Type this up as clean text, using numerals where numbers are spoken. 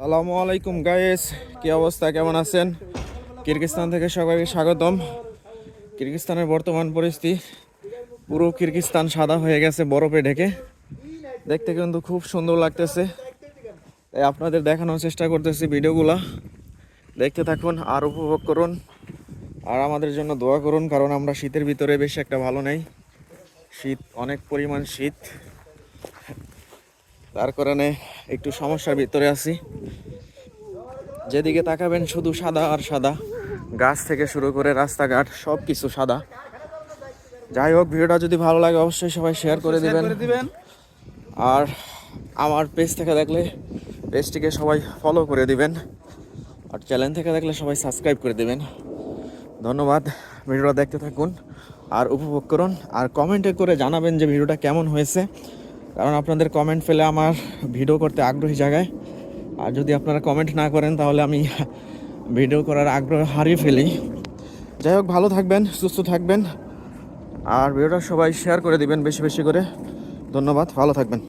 আসসালামু আলাইকুম গাইস, কি অবস্থা, কেমন আছেন? কিরগিজস্তান থেকে সবাইকে স্বাগতম। কিরগিজস্তানের বর্তমান পরিস্থিতি, পুরো কিরগিজস্তান সাদা হয়ে গেছে বরফে ঢেকে। দেখতে কিন্তু খুব সুন্দর লাগতেছে, তাই আপনাদের দেখানোর চেষ্টা করতেছি। ভিডিওগুলা দেখতে থাকুন আর উপভোগ করুন, আর আমাদের জন্য দোয়া করুন, কারণ আমরা শীতের ভিতরে বেশি একটা ভালো নেই। শীত, অনেক পরিমাণ শীত, তার কারণে একটু সমস্যার ভিতরে আছি। যেদিকে তাকাবেন শুধু সাদা আর সাদা, গাছ থেকে শুরু করে রাস্তাঘাট সব কিছু সাদা। যাই হোক, ভিডিওটা যদি ভালো লাগে অবশ্যই সবাই শেয়ার করে দিবেন। আর আমার পেজ থেকে দেখলে পেজটিকে সবাই ফলো করে দিবেন, আর চ্যানেল থেকে দেখলে সবাই সাবস্ক্রাইব করে দিবেন। ধন্যবাদ। ভিডিওটা দেখতে থাকুন আর উপভোগ করুন, আর কমেন্টে করে জানাবেন যে ভিডিওটা কেমন হয়েছে, কারণ আপনাদের কমেন্ট পেলে আমার ভিডিও করতে আগ্রহী জায়গায়। আর যদি আপনারা কমেন্ট না করেন তাহলে আমি ভিডিও করার আগ্রহ হারিয়ে ফেলি। যাই হোক, ভালো থাকবেন, সুস্থ থাকবেন, আর ভিডিওটা সবাই শেয়ার করে দিবেন বেশি বেশি করে। ধন্যবাদ, ভালো থাকবেন।